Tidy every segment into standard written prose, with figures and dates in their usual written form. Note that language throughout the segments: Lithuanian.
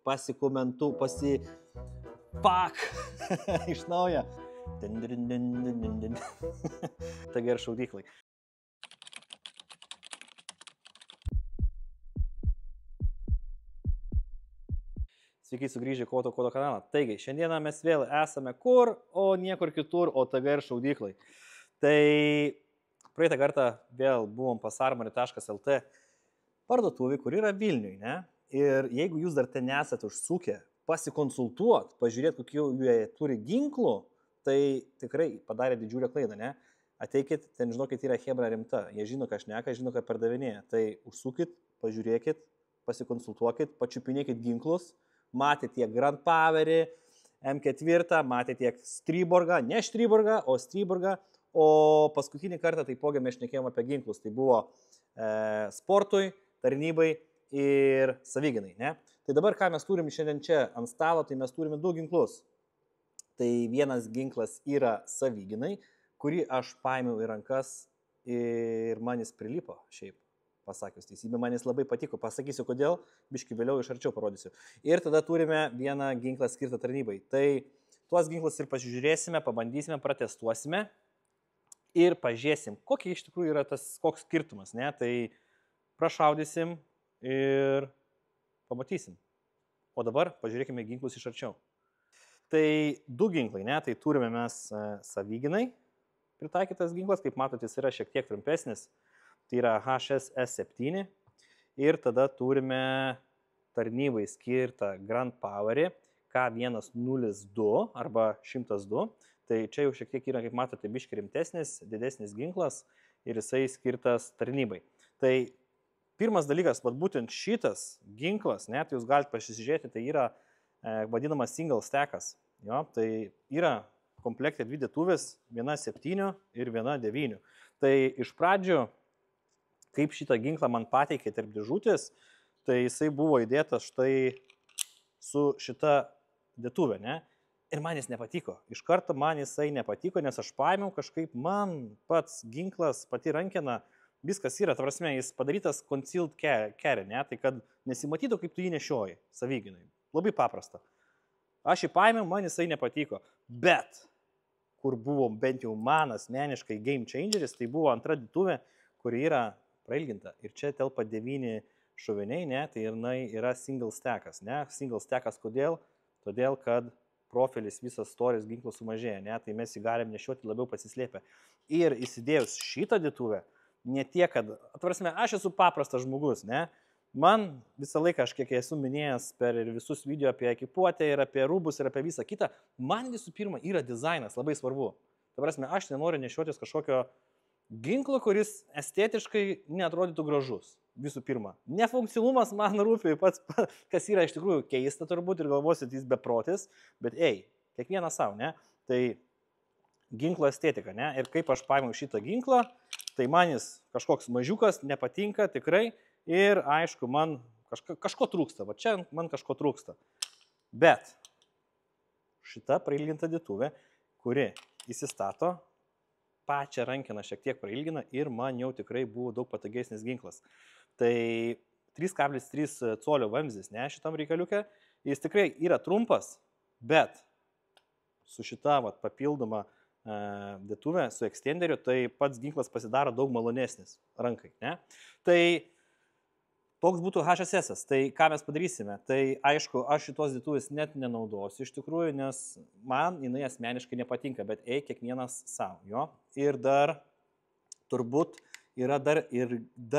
pasikomentu, Pak! Iš naujo. Tai gerai šaudyklai. Sveiki sugrįžę Koto kanalą. Taigi, šiandieną mes vėl esame kur, o niekur kitur, o TGR šaudyklai. Tai praeitą kartą vėl buvom pas armory.lt parduotuvį, kur yra Vilniui, ne? Ir jeigu jūs dar ten nesate užsukę, pasikonsultuot, pažiūrėti, kokių jie turi ginklų, tai tikrai padarė didžiulę klaidą, ne? Ateikit, ten žinokit, yra hebra rimta. Jie žino, ką šneka, žino, ką pardavinėja. Tai užsukit, pažiūrėkit, pasikonsultuokit, pačiupinėkit ginklus. Matėte tiek Grand Powerį, M4, matėte tiek Stryborgą, ne Stryborgą, o Stryborgą. O paskutinį kartą taipogi mes šnekėjom apie ginklus. Tai buvo sportui, tarnybai ir saviginai, ne? Tai dabar, ką mes turim šiandien čia ant stalo, tai mes turime du ginklus. Tai vienas ginklas yra saviginai, kurį aš paėmiau į rankas ir man jis prilipo šiaip. Pasakius teisybę, man jis labai patiko. Pasakysiu, kodėl, biškį vėliau iš arčiau parodysiu. Ir tada turime vieną ginklą skirtą tarnybai. Tai tuos ginklus ir pasižiūrėsime, pabandysime, pratestuosime ir pažiūrėsim, kokia iš tikrųjų yra tas, koks skirtumas, ne? Tai prašaudysim ir pamatysim. O dabar pažiūrėkime ginklus iš arčiau. Tai du ginklai, ne? Tai turime mes saviginai pritaikytas ginklas, kaip matote, jis yra šiek tiek trumpesnis. Tai yra HSS7 ir tada turime tarnybai skirtą Grand Powerį K102 arba 102. Tai čia jau šiek tiek yra, kaip matote, biški rimtesnis, didesnis ginklas ir jisai skirtas tarnybai. Tai pirmas dalykas, būtent šitas ginklas, net jūs galite pasižiūrėti, tai yra vadinamas single stackas. Jo, tai yra komplekte dvi dėtuvės, viena 7 ir viena 9. Tai iš pradžių, kaip šitą ginklą man pateikė tarp dėžutės, tai jisai buvo įdėtas štai su šita dėtuvė, ne? Ir man jis nepatiko. Iš karto man jisai nepatiko, nes aš paėmiau kažkaip, man pats ginklas, pati rankena, viskas yra, ta prasme, jis padarytas concealed carry, ne? Tai kad nesimatytų, kaip tu jį nešioji, saviginai. Labai paprasta. Aš jį paėmiau, man jisai nepatiko. Bet, kur buvo bent jau man asmeniškai game changeris, tai buvo antra dėtuvė, kuri yra prailginta. Ir čia telpa 9 šoviniai, ne? Tai yra single stackas, ne? Single stackas kodėl? Todėl, kad profilis visas storis ginklo sumažėja, ne? Tai mes jį galim nešioti labiau pasislėpę. Ir įsidėjus šitą dėtuvę, ne tiek, kad, atvarsime, aš esu paprastas žmogus, ne? Man visą laiką, aš kiek esu minėjęs per visus video apie ekipuotę ir apie rūbus ir apie visą kitą, man visų pirma yra dizainas labai svarbu. Ta prasme, aš nenoriu nešiotis kažkokio ginklo, kuris estetiškai neatrodytų gražus. Visų pirma. Nefunkcionalumas man rūpi pats, kas yra iš tikrųjų keista turbūt ir galvosit jis beprotis, bet kiekvienas savo, ne? Tai ginklo estetika, ne? Ir kaip aš paėmiau šitą ginklą, tai man jis kažkoks mažiukas, nepatinka tikrai ir aišku, man kažko trūksta, va čia man kažko trūksta. Bet šita prailginta dėtuvė, kuri įsistato, pačią rankeną šiek tiek prailgina ir man jau tikrai buvo daug patogesnis ginklas. Tai 3,3 colio vamzdis, ne, šitam reikaliuke, jis tikrai yra trumpas, bet su šita papildoma dėtuvė, su extenderiu, tai pats ginklas pasidaro daug malonesnis rankai, ne. Tai toks būtų HSS. Tai ką mes padarysime? Tai aišku, aš šitos dėtuvės net nenaudosiu iš tikrųjų, nes man jinai asmeniškai nepatinka, bet kiekvienas savo, jo. Ir dar turbūt yra dar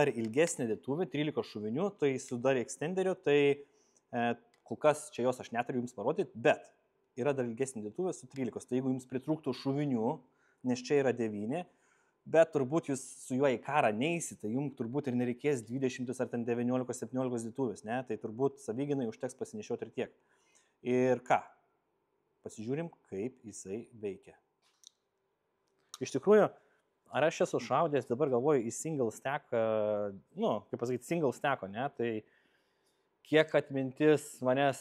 ilgesnė dėtuvė, 13 šuvinių, tai su dar extenderiu, tai kol kas čia jos aš neturiu jums parodyti, bet yra dar ilgesnė dėtuvė su 13. Tai jeigu jums pritrūktų šuvinių, nes čia yra 9, bet turbūt jūs su juo į karą neįsite, jums turbūt ir nereikės 20 ar 19-17 dėtuvės, ne? Tai turbūt saviginai užteks pasinešioti ir tiek. Ir ką? Pasižiūrim, kaip jisai veikia. Iš tikrųjų, ar aš esu šaudęs, dabar galvoju į single stack, kaip pasakyti, single stacko, ne? Tai kiek atmintis manęs,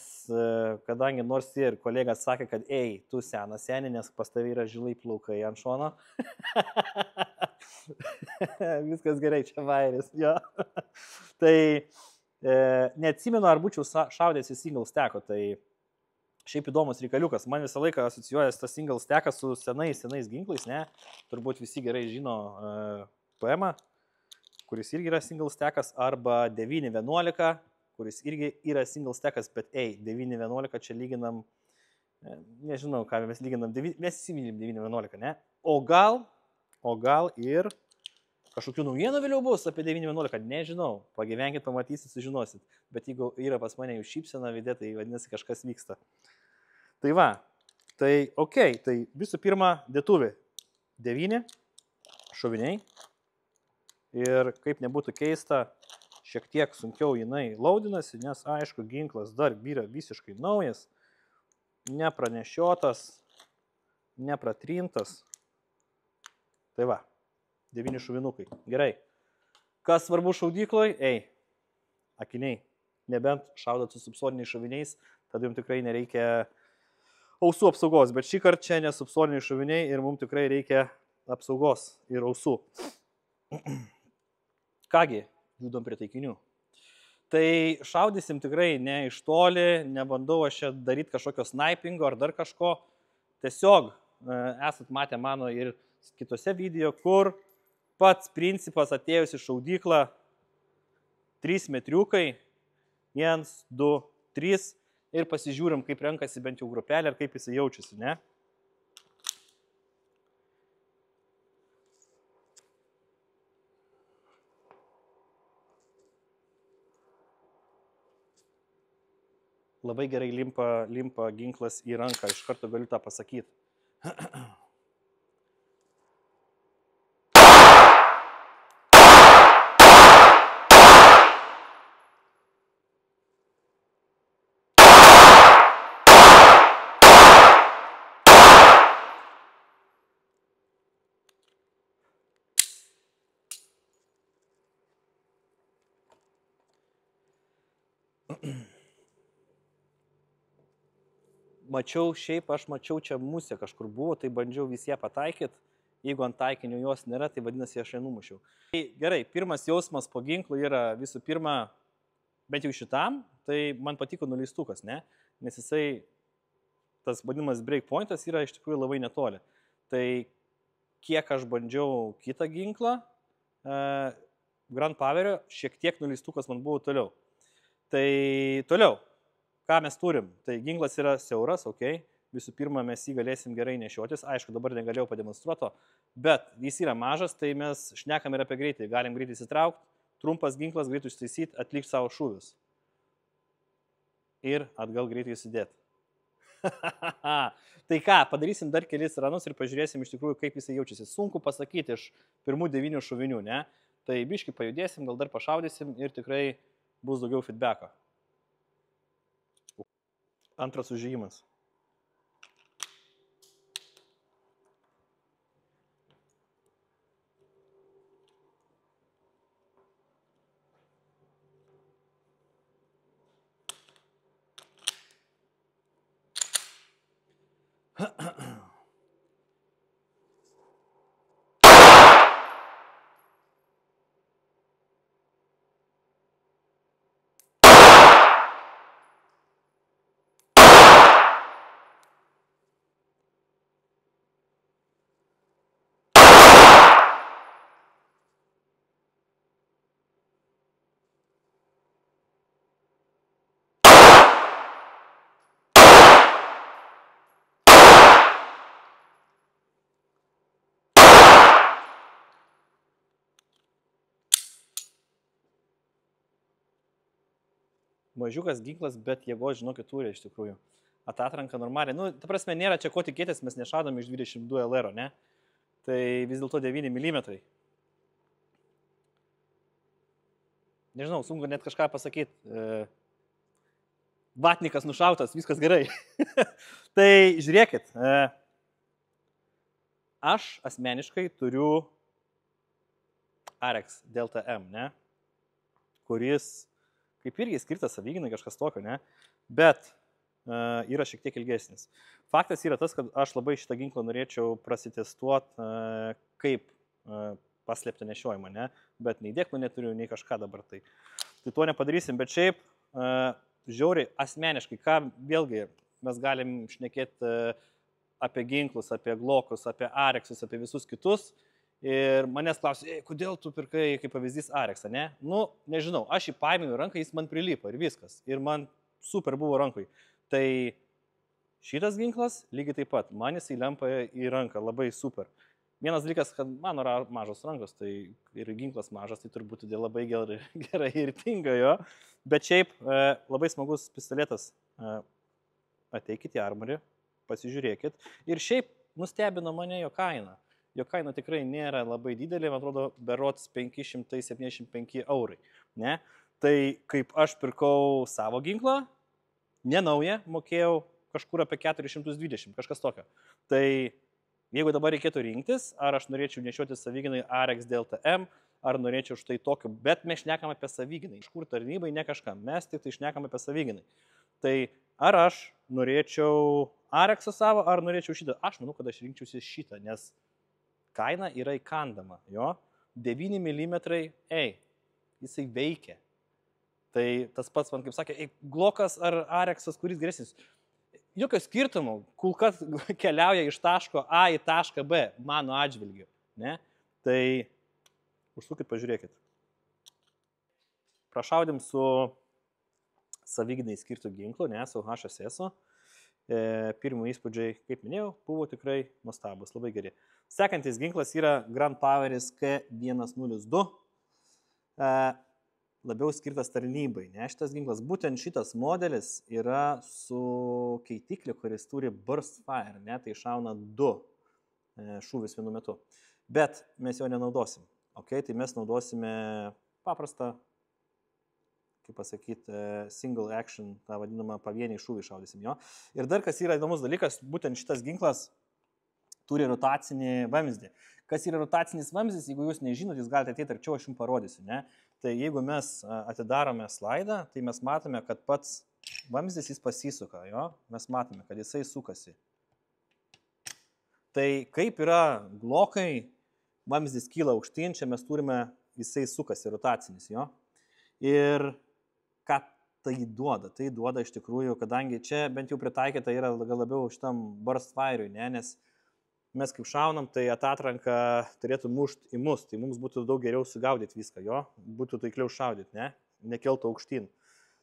kadangi nors ir kolegas sakė, kad tu senas seni, nes pas tavai yra žilai plaukai ant šono. Viskas gerai, čia vairis, jo. Tai Neatsimenu, ar būčiau šaudęs į single steko, tai šiaip įdomus reikaliukas. Man visą laiką asocijuojas tas single stekas su senais ginklais, ne? Turbūt visi gerai žino PM, kuris irgi yra single stekas, arba 9.11, kuris irgi yra single stekas, bet 9.11 čia lyginam, nežinau, ką mes lyginam, mes įsimylim 9.11, ne? O gal ir kažkokių naujienų vėliau bus apie 9.11, nežinau, pagyvenkit, pamatysit, sužinosit, bet jeigu yra pas mane jų šypsena vidė, tai vadinasi kažkas vyksta. Tai va, tai tai visų pirma, dėtuvė 9 šoviniai ir kaip nebūtų keista, šiek tiek sunkiau jinai laudinasi, nes aišku, ginklas dar yra visiškai naujas, nepranešiotas, nepratrintas. Tai va, 9 šovinukai. Gerai. Kas svarbu šaudykloj? Akiniai. Nebent šaudat su subsoniniais šoviniais, tada jums tikrai nereikia ausų apsaugos. Bet šį kartą čia nesubsoniniai šoviniai ir mums tikrai reikia apsaugos ir ausų. Kągi, judam prie taikinių. Tai šaudysim tikrai ne iš toli, nebandau aš čia daryti kažkokio snipingo ar dar kažko. Tiesiog esat matę mano ir kitose video, kur pats principas atėjus į šaudyklą 3 metriukai, 1, 2, 3 ir pasižiūrim, kaip renkasi bent jau grupelė ir kaip jis jaučiasi, ne? Labai gerai limpa ginklas į ranką, iš karto galiu tą pasakyti. Aš mačiau čia musę kažkur buvo, tai bandžiau visie pataikyti. Jeigu ant taikinio jos nėra, tai vadinasi, aš ją numušiau. Gerai, pirmas jausmas po ginklu yra visų pirma, bent jau šitam, tai man patiko nuleistukas, ne? Nes jisai, tas vadinamas breakpointas yra iš tikrųjų labai netoli. Tai kiek aš bandžiau kitą ginklą, Grand Powerio, šiek tiek nuleistukas man buvo toliau. Tai toliau. Ką mes turim? Tai ginklas yra siauras, visų pirma, mes jį galėsim gerai nešiotis, aišku, dabar negalėjau pademonstruoto, bet jis yra mažas, tai mes šnekam ir apie greitį, galim greitai įsitraukti, trumpas ginklas, greitai ištaisyti, atlikti savo šūvius. Ir atgal greitai įsidėti. Tai ką, padarysim dar kelis ranus ir pažiūrėsim iš tikrųjų, kaip jisai jaučiasi. Sunku pasakyti iš pirmų 9 šovinių, ne? Tai biškai pajudėsim, gal dar pašaudysim ir tikrai bus daugiau feedbacko. Antras užėjimas. Mažiukas ginklas, bet jėgos, žinokit, turi iš tikrųjų. Atatranka normaliai. Nu, ta prasme, nėra čia ko tikėtis, mes nešaudom iš 22 LR, ne? Tai vis dėlto 9 mm. Nežinau, sunku net kažką pasakyti. Vatnikas nušautas, viskas gerai. Tai žiūrėkit, aš asmeniškai turiu Arex Delta M, ne? Kuris kaip irgi skirtas savigynai kažkas tokio, ne? Bet yra šiek tiek ilgesnis. Faktas yra tas, kad aš labai šitą ginklą norėčiau prasitestuoti, kaip paslėpti nešiojimą, ne? Bet nei dėklų neturiu, nei kažką dabar tai. Tai to nepadarysim, bet šiaip žiauriai asmeniškai, ką vėlgi mes galim šnekėti apie ginklus, apie glokus, apie areksus, apie visus kitus. Ir manęs klausė, kodėl tu pirkai kaip pavyzdys areksą, ne? Nu, nežinau, aš jį paėmiau į ranką, jis man prilipo ir viskas. Ir man super buvo rankui. Tai šitas ginklas lygiai taip pat, man jisai lempa į ranką, labai super. Vienas dalykas, kad mano mažos rankos, tai ir ginklas mažas, tai turbūt todėl labai gerai ir tinga jo. Bet šiaip labai smagus pistoletas. Ateikit į Armory, pasižiūrėkit. Ir šiaip nustebino mane jo kaina. Jo kaina tikrai nėra labai didelė, man atrodo, berods 575 eurai. Ne? Tai kaip aš pirkau savo ginklą, nenaują, mokėjau kažkur apie 420, kažkas tokio. Tai jeigu dabar reikėtų rinktis, ar aš norėčiau nešioti savigynai Arex DLTM, ar norėčiau štai tokio, bet mes šnekam apie savigynai. Iš kur tarnybai, ne kažkam, mes tik tai šnekam apie savigynai. Tai ar aš norėčiau Arexą savo, ar norėčiau šitą? Aš manau, kad aš rinkčiausi šitą, nes kaina yra įkandama, jo, 9 mm, jisai veikia. Tai tas pats man kaip sakė, Glockas ar Arexas, kuris geresnis. Jokio skirtumo, kulka keliauja iš taško A į tašką B, mano atžvilgiu, ne? Tai užsukit, pažiūrėkit. Prašaudėm su savigynai skirtų ginklų, ne, su HSS-u. Pirmų įspūdžiai, kaip minėjau, buvo tikrai nuostabus, labai geri. Sekantis ginklas yra Grand Poweris K102, labiau skirtas tarnybai. Ne? Šitas ginklas, būtent šitas modelis yra su keitikliu, kuris turi burst fire, ne? Tai šauna 2 šūvius vienu metu. Bet mes jo nenaudosim. Okay? Tai mes naudosime paprastą, kaip pasakyti, single action, tą vadinamą pavienį šūvį šaudysim jo. Ir dar kas yra įdomus dalykas, būtent šitas ginklas turi rotacinį vamzdį. Kas yra rotacinis vamzdis, jeigu jūs nežinot, jūs galite ateiti arčiau, aš jums parodysiu. Ne? Tai jeigu mes atidarome slaidą, tai mes matome, kad pats vamzdis jis pasisuka, jo? Mes matome, kad jisai sukasi. Tai kaip yra Glockai, vamzdis kyla aukštyn, čia mes turime, jisai sukasi rotacinis, jo? Ir ką tai duoda? Tai duoda iš tikrųjų, kadangi čia bent jau pritaikyta yra labiau šitam burst fire'ui, ne? Nes mes kaip šaunam, tai atatranka turėtų mušti į mus, tai mums būtų daug geriau sugaudyti viską, jo? Būtų taikliau šaudyti, ne? Nekeltų aukštyn.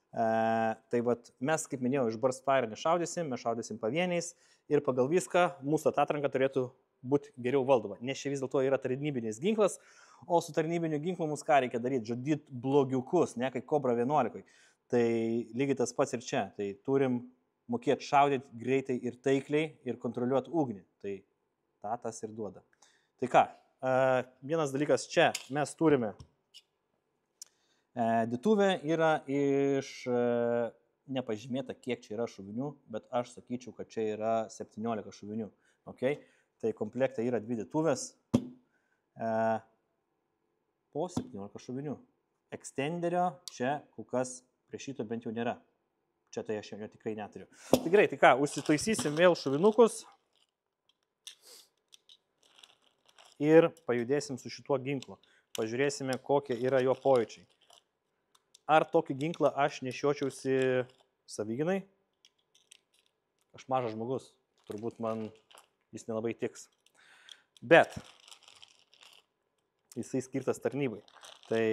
Tai vat, mes, kaip minėjau, iš burst fire nešaudysim, mes šaudysim pavieniais ir pagal viską mūsų atatranka turėtų būti geriau valdoma. Nes čia vis dėlto yra tarnybinis ginklas, o su tarnybiniu ginklu mums ką reikia daryti? Žudyti blogiukus, ne kaip Cobra 11. Tai lygiai tas pats ir čia. Tai turim mokėti šaudyti greitai ir taikliai ir kontroliuoti ugnį. Tai tas ir duoda. Tai ką, vienas dalykas čia mes turime. Dėtuvė yra iš, nepažymėta kiek čia yra šuvinių, bet aš sakyčiau, kad čia yra 17 šuvinių. Okay? Tai komplekte yra 2 dėtuvės. Po 17 šuvinių. Extenderio čia kol kas prie šito bent jau nėra. Čia tai aš jo tikrai neturiu. Tai gerai, tai ką, užsitaisysim vėl šuvinukus ir pajudėsim su šituo ginklu. Pažiūrėsime, kokie yra jo pojūčiai. Ar tokį ginklą aš nešiočiausi savigynai? Aš mažas žmogus, turbūt man jis nelabai tiks. Bet jisai skirtas tarnybai. Tai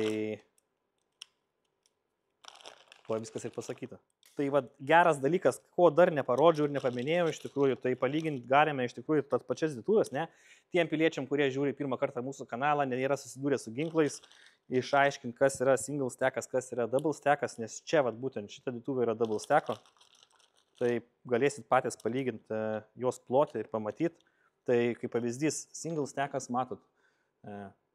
tuo viskas ir pasakyta. Tai va, geras dalykas, ko dar neparodžiau ir nepaminėjau iš tikrųjų, tai palyginti galime iš tikrųjų tas pačias dėtuvės, ne? Tiem piliečiam, kurie žiūri pirmą kartą mūsų kanalą, nėra susidūrę su ginklais, išaiškinti, kas yra single stackas, kas yra double stackas, nes čia vat, būtent šita dėtuvė yra double stacko. Tai galėsit patys palyginti jos plotį ir pamatyti. Tai kaip pavyzdys, single stackas, matot,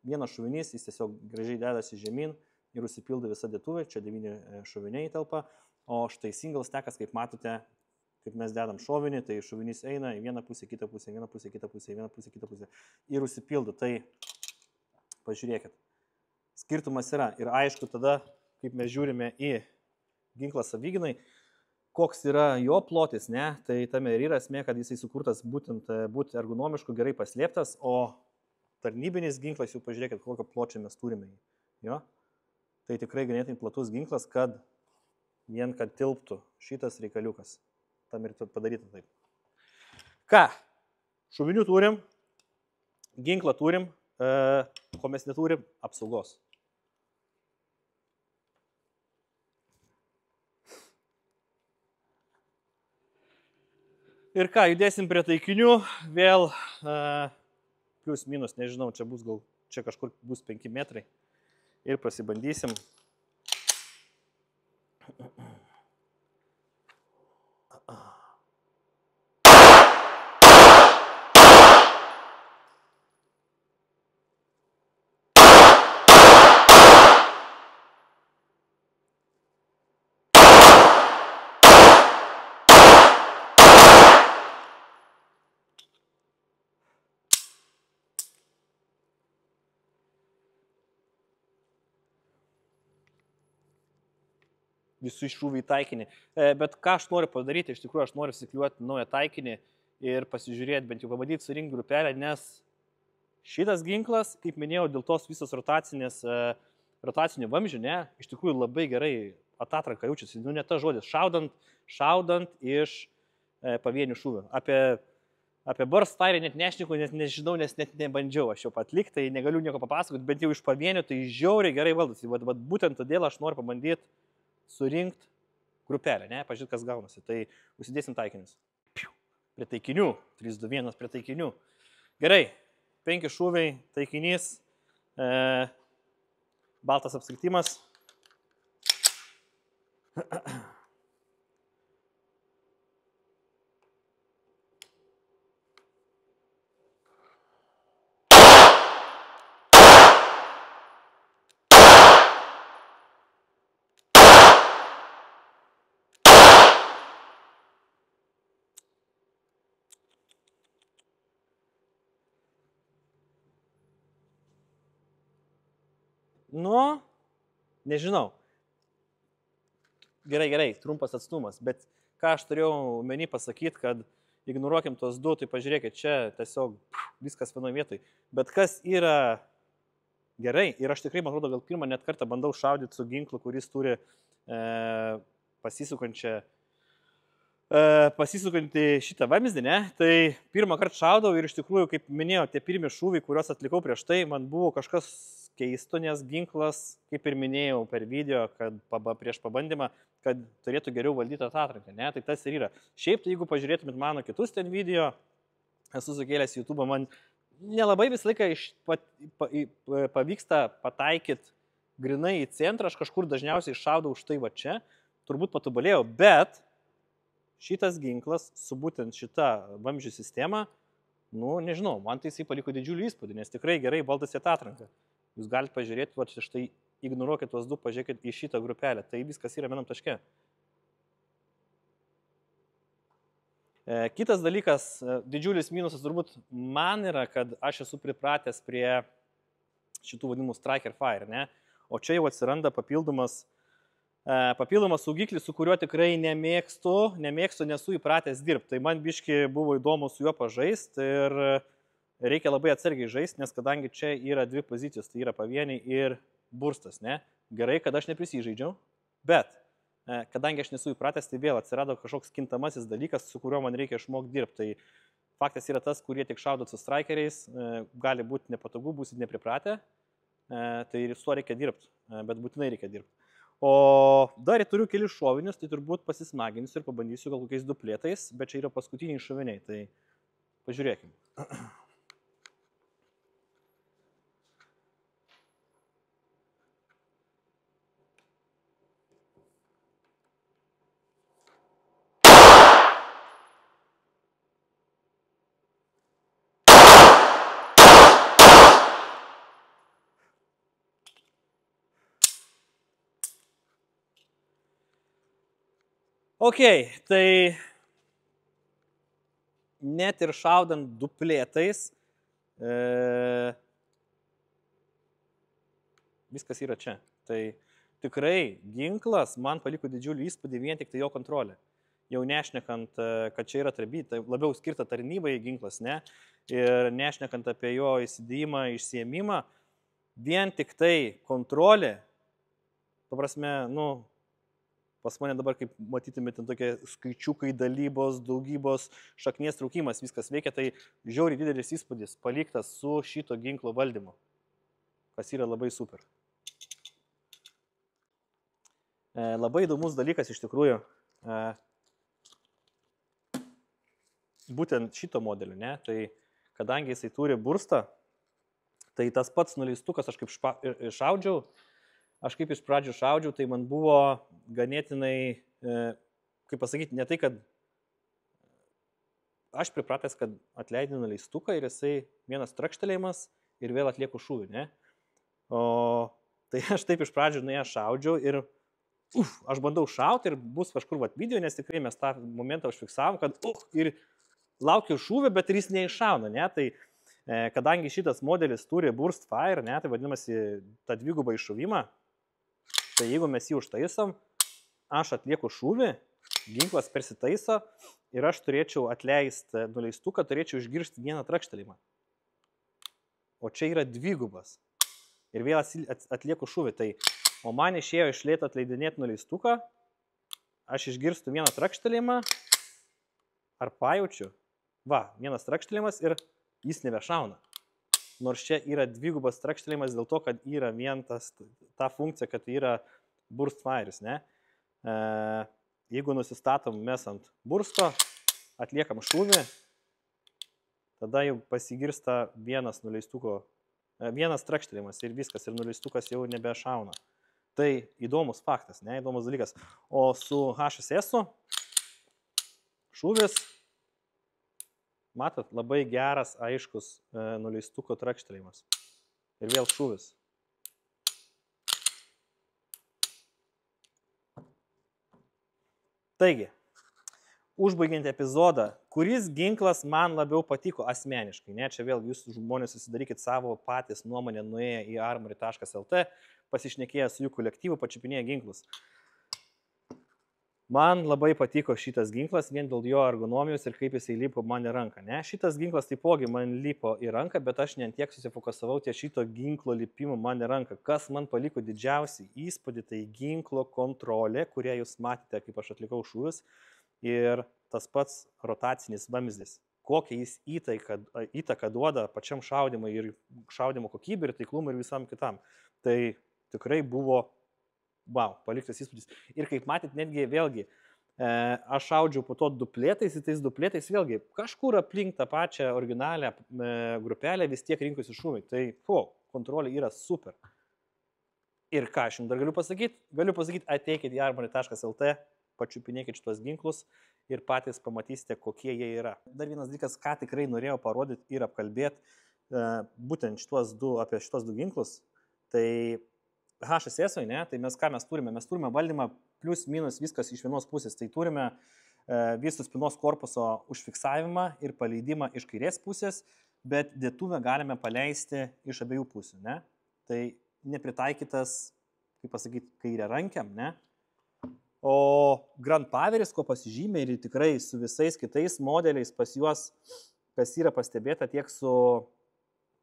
vienas šuvinys, jis tiesiog gražiai dedasi žemyn ir užsipildo visą dėtuvę, čia 9 šoviniai telpa, o štai single stackas, kaip matote, kaip mes dedam šovinį, tai šovinys eina į vieną pusę, kitą pusę, vieną pusę, kitą pusę, vieną pusę, kitą pusę ir užsipildo. Tai pažiūrėkit, skirtumas yra ir aišku tada, kaip mes žiūrime į ginklą savigynai, koks yra jo plotis, ne, tai tame ir yra esmė, kad jisai sukurtas būtent būti ergonomišku, gerai paslėptas, o tarnybinis ginklas, jau pažiūrėkit, kokio pločio mes turime. Jo? Tai tikrai ganėtinai platus ginklas, kad tilptų šitas reikaliukas. Tam ir padaryta taip. Ką? Šuvinių turim, ginklą turim, ko mes neturim, apsaugos. Ir ką, judėsim prie taikinių, vėl plius minus, nežinau, čia kažkur bus 5 metrai. Ir pasibandysim. Visų iššūvių į taikinį. Bet ką aš noriu padaryti, iš tikrųjų aš noriu sikliuoti naują taikinį ir pasižiūrėti, bent jau pabandyti surinkti grupelę, nes šitas ginklas, kaip minėjau, dėl tos visos rotacinių vamzdžių, ne, iš tikrųjų labai gerai atatranka jaučiasi. Nu, ne tas žodis, šaudant iš pavienių šūvių. Apie burst fire net nešniku, nes nežinau, nes net nebandžiau aš jau atlikti, tai negaliu nieko papasakoti, bet jau iš pavienių tai žiauriai gerai valdosi. Vat būtent todėl aš noriu pabandyti surinkti grupelę, ne, pažiūrėti, kas gaunasi. Tai užsidėsim taikinius. Prie taikinių, 3-2-1 prie taikinių. Gerai, 5 šūviai, taikinys, baltas apskritimas. Nu, nežinau. Gerai, trumpas atstumas, bet ką aš turėjau omeny pasakyti, kad ignoruokim tos du, tai pažiūrėkit, čia tiesiog viskas vienoje vietoje. Bet kas yra gerai, ir aš tikrai, man atrodo, gal pirmą net kartą bandau šaudyti su ginklu, kuris turi pasisukantį šitą vamzdį, ne? Tai pirmą kartą šaudau ir iš tikrųjų, kaip minėjau, tie pirmi šūviai, kuriuos atlikau prieš tai, man buvo kažkas keisto, nes ginklas, kaip ir minėjau per video, kad prieš pabandymą, kad turėtų geriau valdyti atatranką, ne? Tai tas ir yra. Šiaip, tai jeigu pažiūrėtumėt mano kitus ten video, esu sukėlęs YouTube, man nelabai visą laiką pavyksta pataikyti grinai į centrą, aš kažkur dažniausiai šaudau už tai va čia, turbūt patobulėjau, bet šitas ginklas su būtent šita vamzdžių sistema, nu, nežinau, man tai jisai paliko didžiulį įspūdį, nes tikrai gerai valdosi atatranką. Jūs galite pažiūrėti, va štai ignoruokit tuos du, pažiūrėkit į šitą grupelę, tai viskas yra vienam taške. Kitas dalykas, didžiulis minusas turbūt man yra, kad aš esu pripratęs prie šitų vadinimų striker fire, ne? O čia jau atsiranda papildomas saugiklis, su kuriuo tikrai nemėgstu, nesu įpratęs dirbti. Tai man biški buvo įdomu su juo pažaisti ir reikia labai atsargiai žaisti, nes kadangi čia yra dvi pozicijos, tai yra pavieniai ir burstas, ne? Gerai, kad aš neprisižaidžiau, bet kadangi aš nesu įpratęs, tai vėl atsirado kažkoks kintamasis dalykas, su kuriuo man reikia išmokti dirbti. Tai faktas yra tas, kurie tik šaudot su strikeriais, gali būti nepatogu, būsit nepripratę, tai su tuo reikia dirbti, bet būtinai reikia dirbti. O dar turiu kelis šovinius, tai turbūt pasismaginsiu ir pabandysiu gal kokiais duplėtais, bet čia yra paskutiniai šoviniai, tai pažiūrėkime. Ok, tai net ir šaudant duplėtais, viskas yra čia. Tai tikrai ginklas man paliko didžiulį įspūdį vien tik tai jo kontrolė. Jau nešnekant, kad čia yra tai labiau skirta tarnybai ginklas, ne? Ir nešnekant apie jo įsidėjimą, išsiėmimą, vien tik tai kontrolė prasme, nu, pas mane dabar, kaip matytumėte, tokie skaičiukai, dalybos, daugybos, šaknies traukimas, viskas veikia, tai žiauriai didelis įspūdis paliktas su šito ginklo valdymu, kas yra labai super. Labai įdomus dalykas iš tikrųjų, būtent šito modelio, ne, tai kadangi jisai turi burstą, tai tas pats nuleistukas, aš kaip šaudžiau, aš kaip iš pradžių šaudžiau, tai man buvo ganėtinai, kaip pasakyti, ne tai, kad aš pripratęs, kad atleidžiu nuleistuką ir jisai vienas trakštelėjimas ir vėl atlieku šūvį, ne? O tai aš taip iš pradžių šaudžiau ir aš bandau šauti ir bus kažkur video, nes tikrai mes tą momentą užfiksavom, kad ir laukiu šūvį, bet ir jis neiššauna, ne? Tai kadangi šitas modelis turi burst fire, ne, tai vadinamasi tą dvigubą iššuvimą, tai jeigu mes jį užtaisom, aš atlieku šūvį, ginklas persitaiso ir aš turėčiau atleisti nuleistuką, turėčiau išgirsti vieną trakštelėjimą. O čia yra dvigubas. Ir vėl atlieku šūvį. Tai, o man išėjo iš lėto atleidinėti nuleistuką, aš išgirstu vieną trakštelėjimą, ar pajaučiu, vienas trakštelėjimas ir jis nebešauna. Nors čia yra dvigubas trakštelėjimas dėl to, kad yra vien ta funkcija, kad yra burst fires, ne? Jeigu nusistatom mes ant bursto, atliekam šūvį, tada jau pasigirsta vienas trakštelėjimas ir viskas, ir nuleistukas jau nebešauna. Tai įdomus faktas, ne? Įdomus dalykas. O su HSS-u šūvis, matot, labai geras, aiškus nuleistuko trakštelėjimas. Ir vėl šūvis. Taigi, užbaigiant epizodą, kuris ginklas man labiau patiko asmeniškai, ne? Čia vėl jūs žmonės susidarykit savo patys nuomonę, nuėję į armory.lt, pasišnekėję su jų kolektyvu, pačiupinėję ginklus. Man labai patiko šitas ginklas vien dėl jo ergonomijos ir kaip jisai lipo man į ranką. Ne? Šitas ginklas taipogi man lipo į ranką, bet aš netiek susifokusavau ties šito ginklo lipimo man į ranką. Kas man paliko didžiausią įspūdį, tai ginklo kontrolė, kurią jūs matėte, kaip aš atlikau šūvius, ir tas pats rotacinis vamzdis. Kokią jis įtaką duoda pačiam šaudimui ir šaudimo kokybė ir taiklumui ir visam kitam. Tai tikrai buvo paliktas įspūdis. Ir kaip matyt, netgi vėlgi, aš šaudžiau po to duplėtais, ir tais duplėtais vėlgi kažkur aplink tą pačią originalią grupelę vis tiek rinkosi šūviai. Tai kontrolė yra super. Ir ką aš jums dar galiu pasakyti? Galiu pasakyti, ateikit į armory.lt, pačiupinėkit šitos ginklus ir patys pamatysite, kokie jie yra. Dar vienas dalykas, ką tikrai norėjau parodyti ir apkalbėti, būtent apie šitos du ginklus, tai HSS-ui, ne, tai ką mes turime? Mes turime valdymą plius minus viskas iš vienos pusės. Tai turime visų spynos korpuso užfiksavimą ir paleidimą iš kairės pusės, bet dėtuvę galime paleisti iš abiejų pusių. Ne? Tai nepritaikytas, kaip pasakyti, kairė rankiam. Ne? O Grand Poweris, ko pasižymė ir tikrai su visais kitais modeliais pas juos, kas yra pastebėta tiek su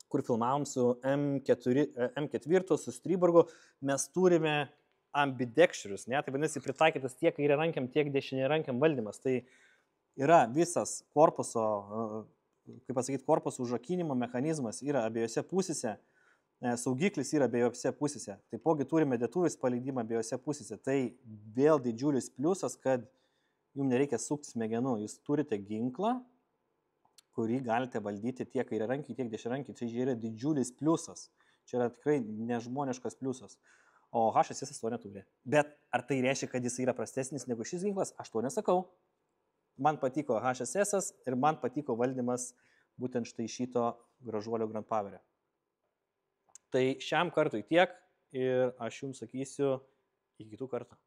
kur filmavom su M4, su Stryburgu, mes turime ambidextrous, ne? Tai vadinasi pritaikytas tiek kairė rankiam, tiek dešinė rankiam valdymas. Tai yra visas korpuso, kaip pasakyti, korpuso užrakinimo mechanizmas yra abiejose pusėse, saugiklis yra abiejose pusėse. Taipogi turime dėtuvės paleidimą abiejose pusėse. Tai vėl didžiulis pliusas, kad jums nereikia sukti smegenų. Jūs turite ginklą, kurį galite valdyti tiek kairė rankiai, tiek dešinė rankiai. Tai yra didžiulis pliusas. Čia yra tikrai nežmoniškas pliusas. O HSS to neturi. Bet ar tai reiškia, kad jis yra prastesnis negu šis ginklas? Aš to nesakau. Man patiko HSS ir man patiko valdymas būtent štai šito gražuolio Grand Powerio. Tai šiam kartui tiek ir aš jums sakysiu iki kitų kartų.